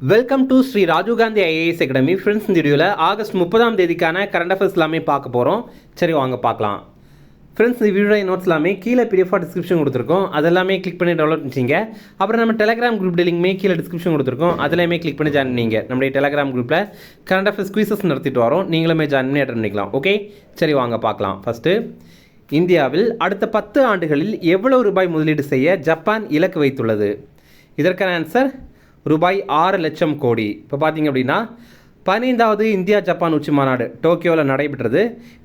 Welcome to Shri Rajiv Gandhi IAS academy. Friends, இந்த வீடியோவில் August 30ஆம் தேதிக்கான கரண்ட் அஃபேர்ஸ் எல்லாமே பார்க்க போகிறோம். சரி, வாங்க பார்க்கலாம். ஃப்ரெண்ட்ஸ், இந்த வீடியோ நோட்ஸ் எல்லாமே கீழே பிடிஎஃபாக டிஸ்கிரிப்ஷன் கொடுத்துருக்கோம். அதெல்லாமே கிளிக் பண்ணி டவுன்லோட் பண்ணிச்சிங்க. அப்புறம் நம்ம டெலிகிராம் குரூப் லிங்க்மே கீழே டிஸ்கிரிப்ஷன் கொடுத்துருக்கோம். அதிலேயுமே கிளிக் பண்ணி ஜாயின் பண்ணிங்க. நம்முடைய டெலிகிராம் குரூப்பில் கரண்ட் அஃபேர்ஸ் குவிசஸ் நடத்திட்டு வரோம். நீங்களுமே ஜாயின் பண்ணி அட்டெண்ட் பண்ணிக்கலாம். ஓகே, சரி வாங்க பார்க்கலாம். ஃபஸ்ட்டு, இந்தியாவில் அடுத்த 10 ஆண்டுகளில் எவ்வளவு ரூபாய் முதலீடு செய்ய ஜப்பான் இலக்கு வைத்துள்ளது? இதற்கான ஆன்சர் ரூபாய் 6 லட்சம் கோடி. இப்போ பார்த்தீங்க அப்படின்னா 15வது இந்தியா ஜப்பான் உச்சி மாநாடு டோக்கியோவில் நடைபெற்றது.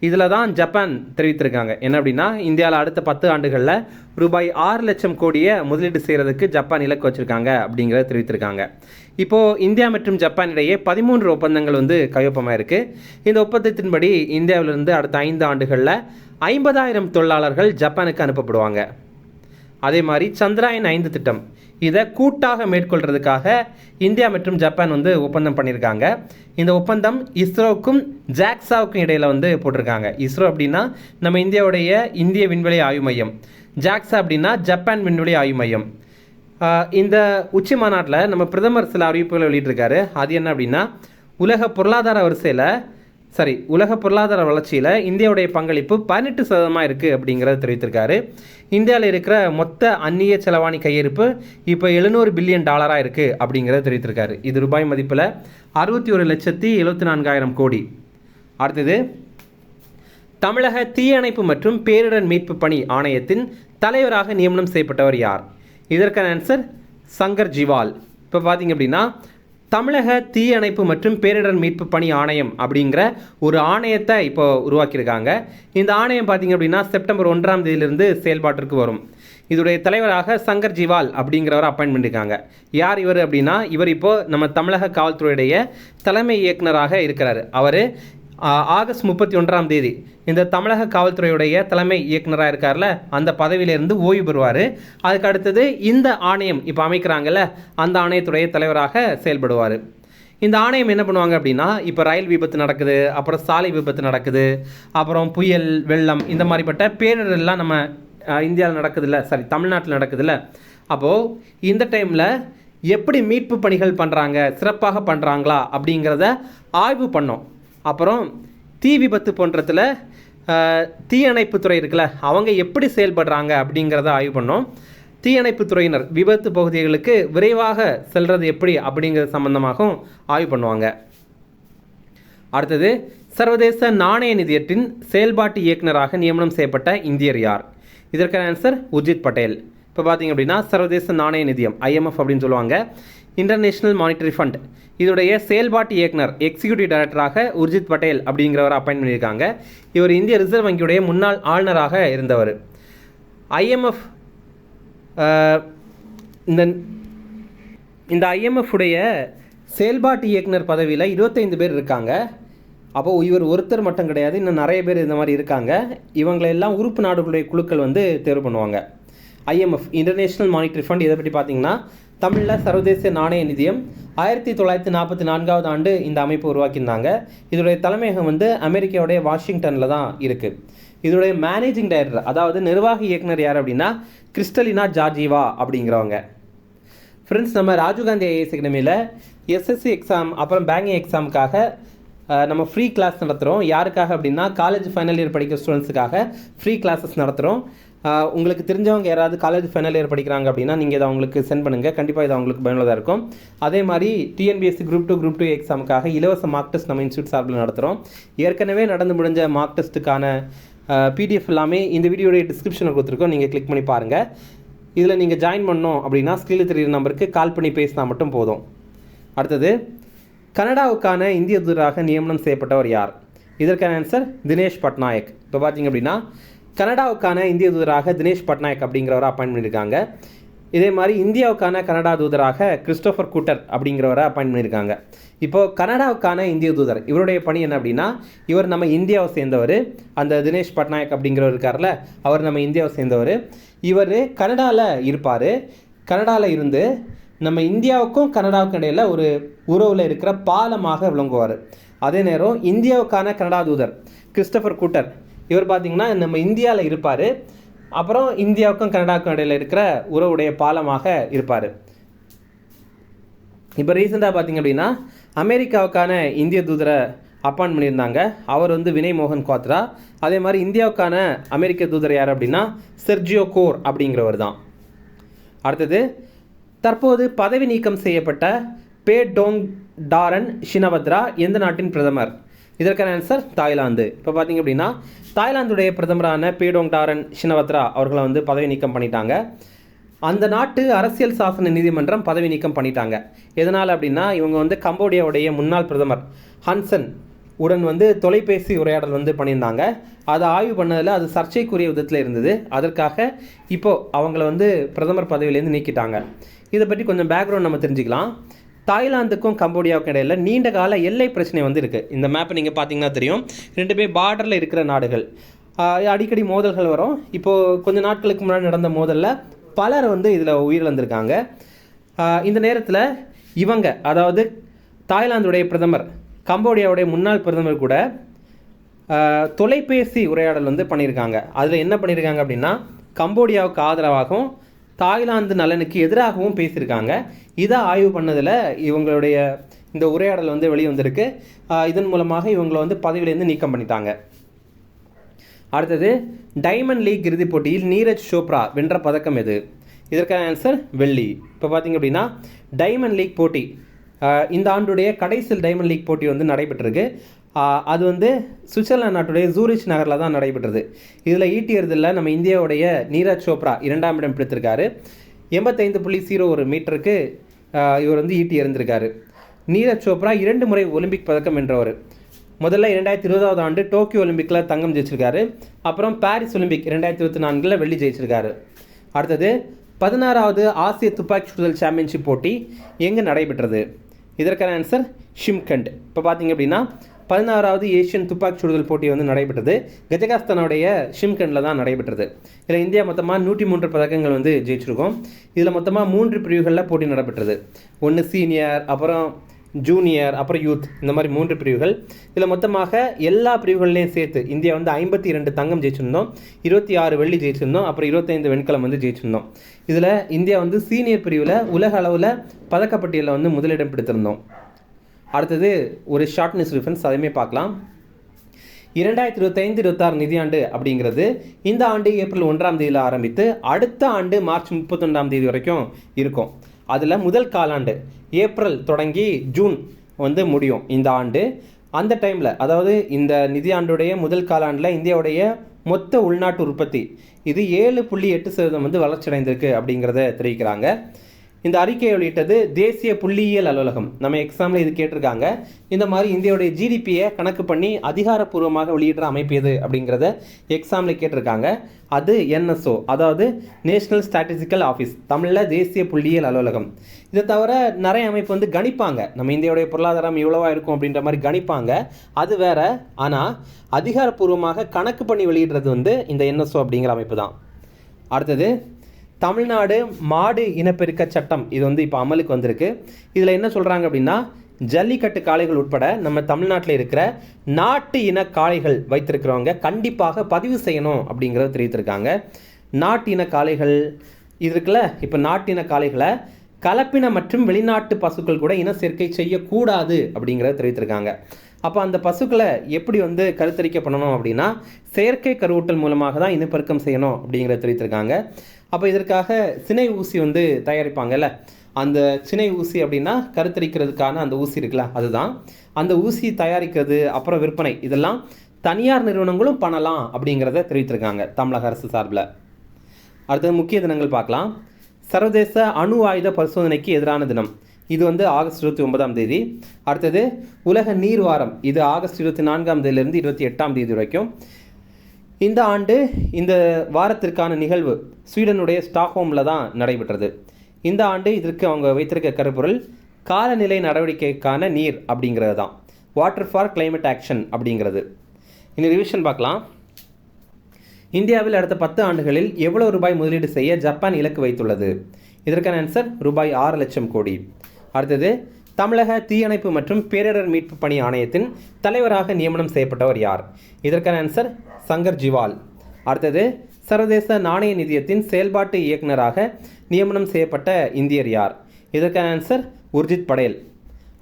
இதில் தான் ஜப்பான் தெரிவித்திருக்காங்க என்ன அப்படின்னா, இந்தியாவில் அடுத்த 10 ஆண்டுகளில் ரூபாய் 6 லட்சம் கோடியை முதலீடு செய்கிறதுக்கு ஜப்பான் இலக்கு வச்சுருக்காங்க அப்படிங்கிறத தெரிவித்திருக்காங்க. இப்போது இந்தியா மற்றும் ஜப்பான் இடையே 13 ஒப்பந்தங்கள் கையொப்பமாக இருக்குது. இந்த ஒப்பந்தத்தின்படி இந்தியாவிலிருந்து அடுத்த 5 ஆண்டுகளில் 50,000 தொழிலாளர்கள் ஜப்பானுக்கு அனுப்பப்படுவாங்க. அதே மாதிரி சந்திராயன் 5 திட்டம், இதை கூட்டாக மேற்கொள்கிறதுக்காக இந்தியா மற்றும் ஜப்பான் ஒப்பந்தம் பண்ணியிருக்காங்க. இந்த ஒப்பந்தம் இஸ்ரோவுக்கும் ஜாக்ஸாவுக்கும் இடையில் போட்டிருக்காங்க. இஸ்ரோ அப்படின்னா நம்ம இந்தியாவுடைய இந்திய விண்வெளி ஆய்வு மையம், ஜாக்ஸா அப்படின்னா ஜப்பான் விண்வெளி ஆய்வு மையம். இந்த உச்சி மாநாட்டில் நம்ம பிரதமர் சில அறிவிப்புகளை வெளியிட்டிருக்காரு. அது என்ன அப்படின்னா, உலக பொருளாதார வளர்ச்சியில் இந்தியாவுடைய பங்களிப்பு 18% இருக்குது அப்படிங்கிறத தெரிவித்திருக்காரு. இந்தியாவில் இருக்கிற மொத்த அந்நிய செலவாணி கையிருப்பு இப்போ $700 பில்லியன் இருக்குது அப்படிங்கிறத தெரிவித்திருக்காரு. இது ரூபாய் மதிப்பில் 61,74,000 கோடி. அடுத்தது, தமிழக தீயணைப்பு மற்றும் பேரிடர் மீட்பு பணி ஆணையத்தின் தலைவராக நியமனம் செய்யப்பட்டவர் யார்? இதற்கான ஆன்சர் சங்கர் ஜிவால். இப்போ பார்த்தீங்க அப்படின்னா, தமிழக தீயணைப்பு மற்றும் பேரிடர் மீட்பு பணி ஆணையம் அப்படிங்கிற ஒரு ஆணையத்தை இப்போ உருவாக்கியிருக்காங்க. இந்த ஆணையம் பார்த்திங்க அப்படின்னா செப்டம்பர் 1ஆம் தேதியிலிருந்து செயல்பாட்டிற்கு வரும். இதோடைய தலைவராக சங்கர் ஜிவால் அப்படிங்கிறவர் அப்பாயின்ட் பண்ணியிருக்காங்க. யார் இவர் அப்படின்னா, இவர் இப்போது நம்ம தமிழக காவல்துறையுடைய தலைமை இயக்குனராக இருக்கிறார். அவர் ஆகஸ்ட் 31ஆம் தேதி இந்த தமிழக காவல்துறையுடைய தலைமை இயக்குனராக இருக்கார்ல, அந்த பதவியிலிருந்து ஓய்வு பெறுவார். அதுக்கு அடுத்தது இந்த ஆணையம் இப்போ அமைக்கிறாங்கல்ல, அந்த ஆணையத்துடைய தலைவராக செயல்படுவார். இந்த ஆணையம் என்ன பண்ணுவாங்க அப்படின்னா, இப்போ ரயில் விபத்து நடக்குது, அப்புறம் சாலை விபத்து நடக்குது, அப்புறம் புயல், வெள்ளம், இந்த மாதிரிப்பட்ட பேரிடர்லாம் நம்ம இந்தியாவில் நடக்குதுல்ல, தமிழ்நாட்டில் நடக்குதுல்ல, அப்போது இந்த டைமில் எப்படி மீட்பு பணிகள் பண்ணுறாங்க, சிறப்பாக பண்ணுறாங்களா அப்படிங்கிறத ஆய்வு பண்ணோம். அப்புறம் தீ விபத்து போன்றதில் தீயணைப்புத்துறை இருக்குல்ல, அவங்க எப்படி செயல்படுறாங்க அப்படிங்கிறத ஆய்வு பண்ணோம். தீயணைப்புத்துறையினர் விபத்து பகுதிகளுக்கு விரைவாக செல்வது எப்படி அப்படிங்கிறது சம்பந்தமாகவும் ஆய்வு பண்ணுவாங்க. அடுத்தது, சர்வதேச நாணய நிதியத்தின் செயல்பாட்டு இயக்குநராக நியமனம் செய்யப்பட்ட இந்தியர் யார்? இதற்கான ஆன்சர் உர்ஜித் பட்டேல். இப்போ பார்த்தீங்க அப்படின்னா, சர்வதேச நாணய நிதியம் IMF அப்படின்னு சொல்லுவாங்க, இன்டர்நேஷ்னல் மானிட்டரி ஃபண்ட், இதோடைய செயல்பாட்டு இயக்குனர் எக்ஸிக்யூட்டிவ் டைரக்டராக உர்ஜித் பட்டேல் அப்படிங்கிறவர் அப்பாயின்ட் பண்ணியிருக்காங்க. இவர் இந்திய ரிசர்வ் வங்கியுடைய முன்னாள் ஆளுநராக இருந்தவர். IMF இந்த IMF உடைய செயல்பாட்டு இயக்குனர் பதவியில் 25 பேர் இருக்காங்க. அப்போது இவர் ஒருத்தர் மட்டும் கிடையாது, இன்னும் நிறைய பேர் இந்த மாதிரி இருக்காங்க. இவங்களெல்லாம் உறுப்பு நாடுகளுடைய குழுக்கள் தேர்வு பண்ணுவாங்க. IMF இன்டர்நேஷ்னல் மானிட்டரி ஃபண்ட், இதை பற்றி பார்த்தீங்கன்னா தமிழில் சர்வதேச நாணய நிதியம் 1944ஆவது ஆண்டு இந்த அமைப்பு உருவாக்கியிருந்தாங்க. இதோடைய தலைமையகம் அமெரிக்காவுடைய வாஷிங்டனில் தான் இருக்குது. இதோடைய மேனேஜிங் டைரக்டர், அதாவது நிர்வாக இயக்குனர் யார் அப்படின்னா கிறிஸ்டலினா ஜார்ஜிவா அப்படிங்கிறவங்க. ஃப்ரெண்ட்ஸ், நம்ம ராஜீவ்காந்தி ஐஏஎஸ் அகாடமியில் SSC எக்ஸாம் அப்புறம் பேங்கிங் எக்ஸாமுக்காக நம்ம ஃப்ரீ கிளாஸ் நடத்துகிறோம். யாருக்காக அப்படின்னா, காலேஜ் ஃபைனல் இயர் படிக்கிற ஸ்டூடெண்ட்ஸுக்காக ஃப்ரீ கிளாஸஸ் நடத்துகிறோம். உங்களுக்கு தெரிஞ்சவங்க யாராவது காலேஜ் ஃபைனல் இயர் படிக்கிறாங்க அப்படின்னா நீங்கள் இதை அவங்களுக்கு சென்ட் பண்ணுங்கள். கண்டிப்பாக இது அவங்களுக்கு பயனுள்ளதாக இருக்கும். அதே மாதிரி TNPSC குரூப் 2 எக்ஸாமுக்காக இலவச மார்க் டெஸ்ட் நம்ம இன்ஸ்டியூட் சார்பில் நடத்துகிறோம். ஏற்கனவே நடந்து முடிஞ்ச மார்க் டெஸ்ட்டுக்கான PDF எல்லாமே இந்த வீடியோடைய டிஸ்கிரிப்ஷனில் கொடுத்துருக்கோம், நீங்கள் கிளிக் பண்ணி பாருங்கள். இதில் நீங்கள் ஜாயின் பண்ணோம் அப்படின்னா ஸ்க்ரீனில் தெரிகிற நம்பருக்கு கால் பண்ணி பேசினா மட்டும் போதும். அடுத்தது, கனடாவுக்கான இந்திய தூதராக நியமனம் செய்யப்பட்டவர் யார்? இதற்கான ஆன்சர் தினேஷ் பட்நாயக். இப்போ பார்த்தீங்க அப்படின்னா, கனடாவுக்கான இந்திய தூதராக தினேஷ் பட்நாயக் அப்படிங்கிறவரை அப்பாயின்ட் பண்ணியிருக்காங்க. இதே மாதிரி இந்தியாவுக்கான கனடா தூதராக கிறிஸ்டோஃபர் கூட்டர் அப்படிங்கிறவரை அப்பாயின்ட் பண்ணியிருக்காங்க. இப்போது கனடாவுக்கான இந்திய தூதர், இவருடைய பணி என்ன அப்படின்னா, இவர் நம்ம இந்தியாவை சேர்ந்தவர். அந்த தினேஷ் பட்நாயக் அப்படிங்கிறவர் இருக்கார்ல, அவர் நம்ம இந்தியாவை சேர்ந்தவர். இவர் கனடாவில் இருப்பார். கனடாவில் இருந்து நம்ம இந்தியாவுக்கும் கனடாவுக்கும் இடையில் ஒரு உறவில் இருக்கிற பாலமாக விளங்குவார். அதே நேரம் இந்தியாவுக்கான கனடா தூதர் கிறிஸ்டோஃபர் கூட்டர், இவர் பார்த்திங்கன்னா நம்ம இந்தியாவில் இருப்பார். அப்புறம் இந்தியாவுக்கும் கனடாவுக்கும் இடையில் இருக்கிற உறவுடைய பாலமாக இருப்பார். இப்போ ரீசெண்டாக பார்த்திங்க அப்படின்னா அமெரிக்காவுக்கான இந்திய தூதரை அப்பாயின்ட் பண்ணியிருந்தாங்க. அவர் வந்து வினய் மோகன் குவாத்ரா. அதே மாதிரி இந்தியாவுக்கான அமெரிக்க தூதர் யார் அப்படின்னா செர்ஜியோ கோர் அப்படிங்கிறவர் தான். அடுத்தது, தற்போது பதவி நீக்கம் செய்யப்பட்ட பேடோங் டாரன் ஷினவத்ரா எந்த நாட்டின் பிரதமர்? இதற்கான ஆன்சர் தாய்லாந்து. இப்போ பார்த்திங்க அப்படின்னா தாய்லாந்துடைய பிரதமரான பேடோங் டாரன் ஷினவத்ரா அவர்களை வந்து பதவி நீக்கம் பண்ணிட்டாங்க. அந்த நாட்டு அரசியல் சாசன நீதிமன்றம் பதவி நீக்கம் பண்ணிட்டாங்க. எதனால் அப்படின்னா இவங்க வந்து கம்போடியாவுடைய முன்னாள் பிரதமர் ஹன்சன் உடன் வந்து தொலைபேசி உரையாடல் வந்து பண்ணியிருந்தாங்க. அதை ஆய்வு பண்ணதில் அது சர்ச்சைக்குரிய விதத்தில் இருந்தது. அதற்காக இப்போது அவங்கள வந்து பிரதமர் பதவியிலேருந்து நீக்கிட்டாங்க. இதை பற்றி கொஞ்சம் பேக்ரவுண்ட் நம்ம தெரிஞ்சுக்கலாம். தாய்லாந்துக்கும் கம்போடியாவுக்கும் இடையில் நீண்ட கால எல்லை பிரச்சனை வந்து இருக்குது. இந்த மேப்பை நீங்கள் பார்த்தீங்கன்னா தெரியும். ரெண்டுமே பார்டரில் இருக்கிற நாடுகள். அடிக்கடி மோதல்கள் வரும். இப்போது கொஞ்சம் நாட்களுக்கு முன்னாடி நடந்த மோதலில் பலர் வந்து இதில் உயிரிழந்திருக்காங்க. இந்த நேரத்தில் இவங்க, அதாவது தாய்லாந்துடைய பிரதமர் கம்போடியாவுடைய முன்னாள் பிரதமர் கூட தொலைபேசி உரையாடல் வந்து பண்ணியிருக்காங்க. அதில் என்ன பண்ணியிருக்காங்க அப்படின்னா கம்போடியாவுக்கு ஆதரவாகவும் தாய்லாந்து நலனுக்கு எதிராகவும் பேசியிருக்காங்க. இதை ஆய்வு பண்ணதில் இவங்களுடைய இந்த உரையாடல் வந்து வெளியே வந்திருக்கு. இதன் மூலமாக இவங்களை வந்து பதவியிலேருந்து நீக்கம் பண்ணிட்டாங்க. அடுத்தது, டைமண்ட் லீக் இறுதிப் போட்டியில் நீரஜ் சோப்ரா வென்ற பதக்கம் எது? இதற்கான ஆன்சர் வெள்ளி. இப்போ பார்த்திங்க அப்படின்னா டைமண்ட் லீக் போட்டி இந்த ஆண்டுடைய கடைசியில் டைமண்ட் லீக் போட்டி வந்து நடைபெற்றிருக்கு. அது வந்து சுவிட்சர்லாந்து நாட்டுடைய ஜூரிச் நகரில் தான் நடைபெற்றது. இதில் ஈட்டி எறிதலில் நம்ம இந்தியாவுடைய நீரஜ் சோப்ரா 2ஆம் இடம் பிடித்திருக்காரு. 85.01 மீட்டருக்கு இவர் வந்து ஈட்டி எறிந்திருக்காரு. நீரஜ் சோப்ரா 2 முறை ஒலிம்பிக் பதக்கம் வென்றவர். முதல்ல 2020 ஆண்டு டோக்கியோ ஒலிம்பிக்கில் தங்கம் ஜெயிச்சிருக்காரு. அப்புறம் பாரிஸ் ஒலிம்பிக் 2024 வெள்ளி ஜெயிச்சிருக்காரு. அடுத்தது, 16வது ஆசிய துப்பாக்கி சுடுதல் சாம்பியன்ஷிப் போட்டி எங்கே நடைபெற்றது? இதற்கான ஆன்சர் ஷிம்கண்ட். இப்போ பார்த்தீங்க அப்படின்னா 16வது ஏஷியன் துப்பாக்கி சுடுதல் போட்டி வந்து நடைபெற்றது. கஜகஸ்தானுடைய ஷிம்கண்டில் தான் நடைபெற்றது. இதில் இந்தியா மொத்தமாக 103 பதக்கங்கள் வந்து ஜெயிச்சிருக்கோம். இதில் மொத்தமாக 3 பிரிவுகளில் போட்டி நடைபெற்றது. ஒன்று சீனியர், அப்புறம் ஜூனியர், அப்புறம் யூத், இந்த மாதிரி 3 பிரிவுகள். இதில் மொத்தமாக எல்லா பிரிவுகள்லையும் சேர்த்து இந்தியா வந்து 52 தங்கம் ஜெயிச்சிருந்தோம், 26 வெள்ளி ஜெயிச்சிருந்தோம், அப்புறம் 25 வெண்கலம் வந்து ஜெயிச்சிருந்தோம். இதில் இந்தியா வந்து சீனியர் பிரிவில் உலக அளவில் பதக்கப்பட்டியலில் வந்து முதலிடம் பிடித்திருந்தோம். அடுத்தது ஒரு ஷார்ட் நியூஸ் ரிஃபரன்ஸ், அதையுமே பார்க்கலாம். 2025-26 நிதியாண்டு அப்படிங்கிறது இந்த ஆண்டு ஏப்ரல் 1ஆம் தேதியில் ஆரம்பித்து அடுத்த ஆண்டு மார்ச் 31ஆம் தேதி வரைக்கும் இருக்கும். அதில் முதல் காலாண்டு ஏப்ரல் தொடங்கி ஜூன் வந்து முடியும் இந்த ஆண்டு. அந்த டைமில், அதாவது இந்த நிதியாண்டுடைய முதல் காலாண்டில் இந்தியாவுடைய மொத்த உள்நாட்டு உற்பத்தி இது 7.8% வந்து வளர்ச்சியடைந்திருக்கு அப்படிங்கிறத தெரிவிக்கிறாங்க. இந்த அறிக்கையை வெளியிட்டது தேசிய புள்ளியியல் அலுவலகம். நம்ம எக்ஸாமில் இது கேட்டிருக்காங்க. இந்த மாதிரி இந்தியாவுடைய ஜிடிபியை கணக்கு பண்ணி அதிகாரப்பூர்வமாக வெளியிடுற அமைப்பு எது அப்படிங்கிறத எக்ஸாமில் கேட்டிருக்காங்க. அது என்எஸ்ஓ, அதாவது நேஷனல் ஸ்டாட்டிஸ்டிக்கல் ஆஃபீஸ், தமிழில் தேசிய புள்ளியியல் அலுவலகம். இதை தவிர நிறைய அமைப்பு வந்து கணிப்பாங்க. நம்ம இந்தியாவுடைய பொருளாதாரம் இவ்வளவா இருக்கும் அப்படின்ற மாதிரி கணிப்பாங்க, அது வேற. ஆனால் அதிகாரப்பூர்வமாக கணக்கு பண்ணி வெளியிடுறது வந்து இந்த என்எஸ்ஓ அப்படிங்கிற அமைப்பு தான். அடுத்தது, தமிழ்நாடு மாடு இனப்பெருக்க சட்டம் இது வந்து இப்போ அமலுக்கு வந்திருக்கு. இதில் என்ன சொல்கிறாங்க அப்படின்னா ஜல்லிக்கட்டு காளைகள் உட்பட நம்ம தமிழ்நாட்டில் இருக்கிற நாட்டு இன காளைகள் வைத்திருக்கிறவங்க கண்டிப்பாக பதிவு செய்யணும் அப்படிங்கிறத தெரிவித்திருக்காங்க. நாட்டு இன காளைகள் இது இருக்குல்ல, இப்போ நாட்டு இன காளைகளை கலப்பின மற்றும் வெளிநாட்டு பசுக்கள் கூட இன சேர்க்கை செய்யக்கூடாது அப்படிங்கிறத தெரிவித்திருக்காங்க. அப்போ அந்த பசுக்களை எப்படி வந்து கருத்தரிக்க பண்ணணும் அப்படின்னா செயற்கை கருவூட்டல் மூலமாக தான் இனப்பெருக்கம் செய்யணும் அப்படிங்கிறத தெரிவித்திருக்காங்க. அப்போ இதற்காக சினை ஊசி வந்து தயாரிப்பாங்கல்ல, அந்த சினை ஊசி அப்படின்னா கருத்தரிக்கிறதுக்கான அந்த ஊசி இருக்குல்ல, அதுதான். அந்த ஊசி தயாரிக்கிறது அப்புறம் விற்பனை இதெல்லாம் தனியார் நிறுவனங்களும் பண்ணலாம் அப்படிங்கிறத தெரிவித்திருக்காங்க தமிழக அரசு சார்பில். அடுத்தது முக்கிய தினங்கள் பார்க்கலாம். சர்வதேச அணு ஆயுத பரிசோதனைக்கு எதிரான தினம், இது வந்து ஆகஸ்ட் 29ஆம் தேதி. அடுத்தது உலக நீர் வாரம், இது ஆகஸ்ட் 24ஆம் தேதியிலிருந்து 28ஆம் தேதி வரைக்கும். இந்த ஆண்டு இந்த வாரத்திற்கான நிகழ்வு ஸ்வீடனுடைய ஸ்டாக்ஹோமில் தான் நடைபெற்றது. இந்த ஆண்டு இதற்கு அவங்க வைத்திருக்க கருப்பொருள் காலநிலை நடவடிக்கைக்கான நீர் அப்படிங்கிறது தான், வாட்டர் ஃபார் கிளைமேட் ஆக்ஷன் அப்படிங்கிறது. இனி ரிவிஷன் பார்க்கலாம். இந்தியாவில் அடுத்த 10 ஆண்டுகளில் எவ்வளவு ரூபாய் முதலீடு செய்ய ஜப்பான் இலக்கு வைத்துள்ளது? இதற்கான ஆன்சர் ரூபாய் 6 லட்சம் கோடி. அடுத்தது, தமிழக தீயணைப்பு மற்றும் பேரிடர் மீட்பு பணி ஆணையத்தின் தலைவராக நியமனம் செய்யப்பட்டவர் யார்? இதற்கான ஆன்சர் சங்கர் ஜிவால். அடுத்தது, சர்வதேச நாணய நிதியத்தின் செயல்பாட்டு இயக்குநராக நியமனம் செய்யப்பட்ட இந்தியர் யார்? இதற்கான ஆன்சர் உர்ஜித் படேல்.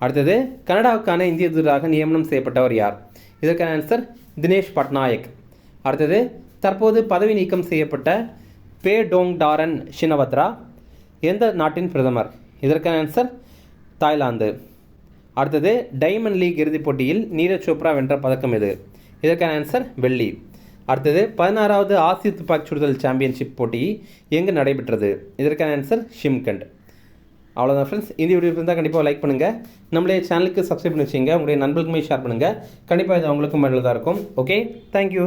அடுத்தது கனடாவுக்கான இந்திய தூதராக நியமனம் செய்யப்பட்டவர் யார்? இதற்கான ஆன்சர் தினேஷ் பட்நாயக். அடுத்தது தற்போது பதவி நீக்கம் செய்யப்பட்ட பே டோங் டாரன் ஷினவத்ரா எந்த நாட்டின் பிரதமர்? இதற்கான ஆன்சர் தாய்லாந்து. அடுத்தது டைமண்ட் லீக் இறுதிப் போட்டியில் நீரஜ் சோப்ரா வென்ற பதக்கம் எது? இதற்கான ஆன்சர் வெள்ளி. அடுத்தது 16வது ஆசிய துப்பாக்கி சுடுதல் சாம்பியன்ஷிப் போட்டி எங்கு நடைபெற்றது? இதற்கான ஆன்சர் ஷிம்கண்ட். அவ்வளோதான் ஃப்ரெண்ட்ஸ். இந்த வீடியோ இருந்தால் கண்டிப்பாக லைக் பண்ணுங்கள். நம்மளுடைய சேனலுக்கு சப்ஸ்கிரைப் பண்ணி வச்சுங்க. உங்களுடைய நண்பர்களுக்குமே ஷேர் பண்ணுங்கள். கண்டிப்பாக இது அவங்களுக்கும் பயனுள்ளதாக இருக்கும். Okay, thank you.